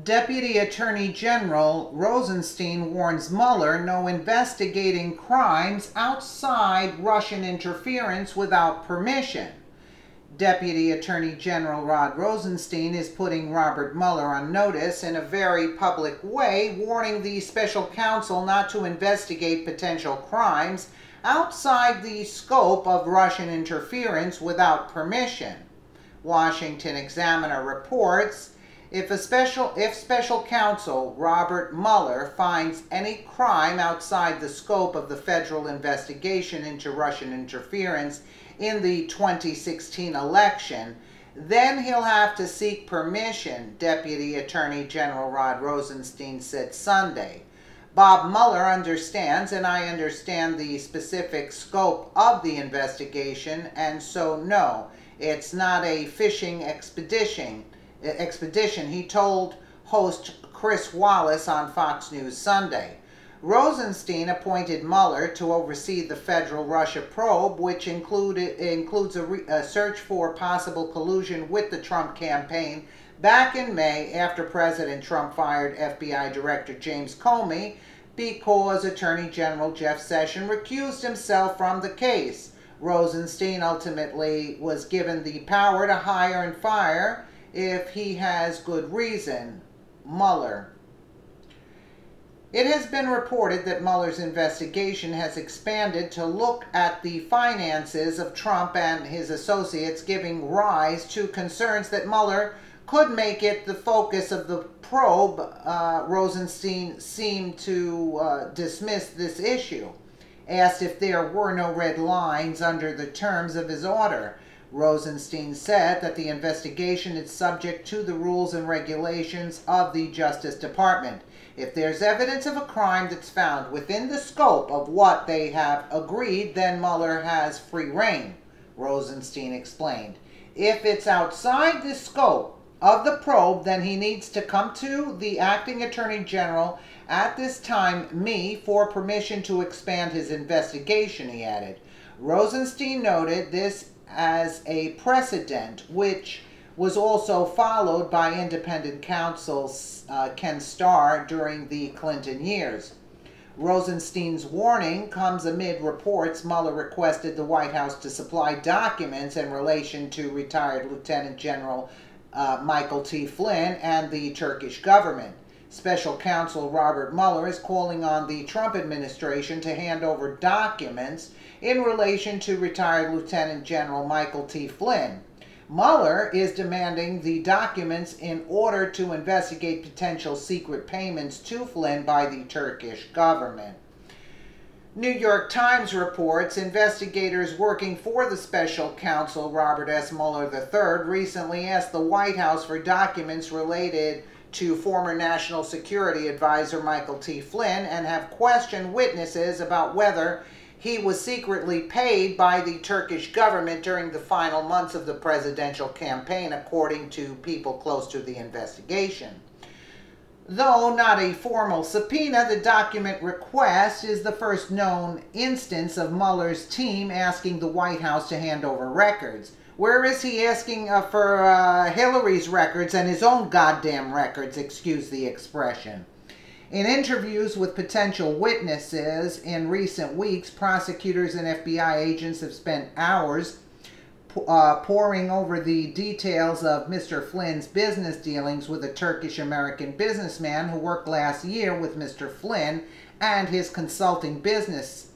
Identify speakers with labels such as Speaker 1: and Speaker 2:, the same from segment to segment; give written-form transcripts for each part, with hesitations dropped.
Speaker 1: Deputy Attorney General Rosenstein warns Mueller no investigating crimes outside Russian interference without permission. Deputy Attorney General Rod Rosenstein is putting Robert Mueller on notice in a very public way, warning the special counsel not to investigate potential crimes outside the scope of Russian interference without permission. Washington Examiner reports, if special counsel Robert Mueller finds any crime outside the scope of the federal investigation into Russian interference in the 2016 election, then he'll have to seek permission, Deputy Attorney General Rod Rosenstein said Sunday. Bob Mueller understands, and I understand the specific scope of the investigation, and so no, it's not a fishing expedition, he told host Chris Wallace on Fox News Sunday. Rosenstein appointed Mueller to oversee the federal Russia probe, which includes a search for possible collusion with the Trump campaign back in May after President Trump fired FBI Director James Comey because Attorney General Jeff Sessions recused himself from the case. Rosenstein ultimately was given the power to hire and fire if he has good reason. Mueller. It has been reported that Mueller's investigation has expanded to look at the finances of Trump and his associates, giving rise to concerns that Mueller could make it the focus of the probe. Rosenstein seemed to dismiss this issue. Asked if there were no red lines under the terms of his order, Rosenstein said that the investigation is subject to the rules and regulations of the Justice Department. If there's evidence of a crime that's found within the scope of what they have agreed, then Mueller has free rein, Rosenstein explained. If it's outside the scope of the probe, then he needs to come to the acting Attorney General, at this time me, for permission to expand his investigation, he added. Rosenstein noted this as a precedent, which was also followed by independent counsel Ken Starr during the Clinton years. Rosenstein's warning comes amid reports Mueller requested the White House to supply documents in relation to retired Lieutenant General Michael T. Flynn and the Turkish government. Special counsel Robert Mueller is calling on the Trump administration to hand over documents in relation to retired Lieutenant General Michael T. Flynn. Mueller is demanding the documents in order to investigate potential secret payments to Flynn by the Turkish government. New York Times reports investigators working for the special counsel Robert S. Mueller III recently asked the White House for documents related to former National Security Advisor Michael T. Flynn and have questioned witnesses about whether he was secretly paid by the Turkish government during the final months of the presidential campaign, according to people close to the investigation. Though not a formal subpoena, the document request is the first known instance of Mueller's team asking the White House to hand over records. Where is he asking for Hillary's records and his own goddamn records, excuse the expression? In interviews with potential witnesses in recent weeks, prosecutors and FBI agents have spent hours poring over the details of Mr. Flynn's business dealings with a Turkish-American businessman who worked last year with Mr. Flynn and his consulting business,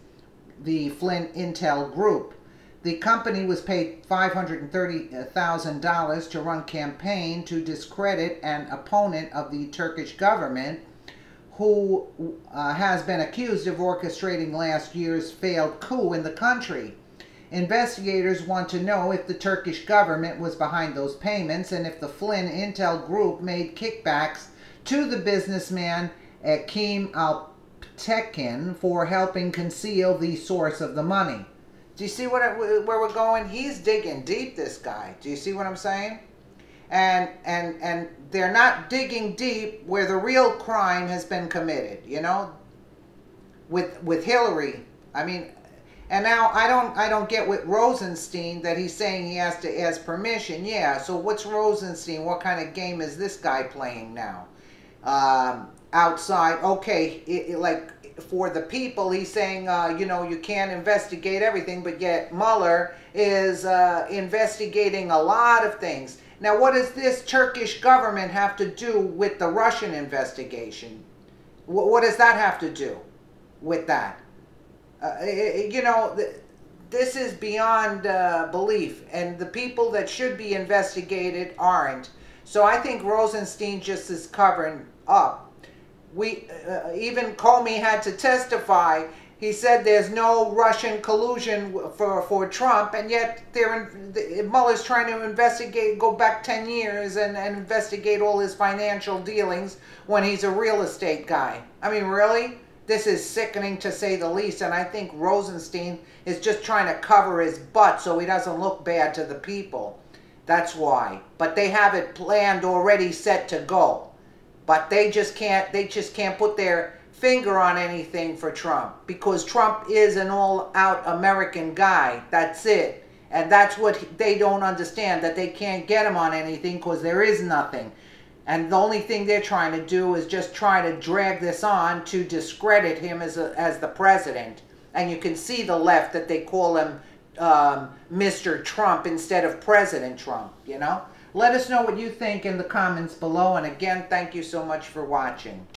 Speaker 1: the Flynn Intel Group. The company was paid $530,000 to run campaign to discredit an opponent of the Turkish government who has been accused of orchestrating last year's failed coup in the country. Investigators want to know if the Turkish government was behind those payments and if the Flynn Intel Group made kickbacks to the businessman Akim Alptekin for helping conceal the source of the money. Do you see where we're going? He's digging deep, this guy. Do you see what I'm saying? And they're not digging deep where the real crime has been committed, you know? With Hillary, I mean, And now I don't get with Rosenstein that he's saying he has to ask permission. Yeah, so what's Rosenstein? What kind of game is this guy playing now? Outside, okay, like for the people, he's saying, you know, you can't investigate everything, but yet Mueller is investigating a lot of things. Now, what does this Turkish government have to do with the Russian investigation? What does that have to do with that? You know, this is beyond belief, and the people that should be investigated aren't. So I think Rosenstein just is covering up. Even Comey had to testify. He said there's no Russian collusion for Trump, and yet Mueller's trying to investigate, go back 10 years and investigate all his financial dealings when he's a real estate guy. I mean, really? This is sickening to say the least, and I think Rosenstein is just trying to cover his butt so he doesn't look bad to the people. That's why. But they have it planned already, set to go. But they just can't put their finger on anything for Trump, because Trump is an all-out American guy. That's it. And that's what they don't understand, that they can't get him on anything because there is nothing. And the only thing they're trying to do is just try to drag this on to discredit him as the president. And you can see the left that they call him Mr. Trump instead of President Trump, you know? Let us know what you think in the comments below. And again, thank you so much for watching.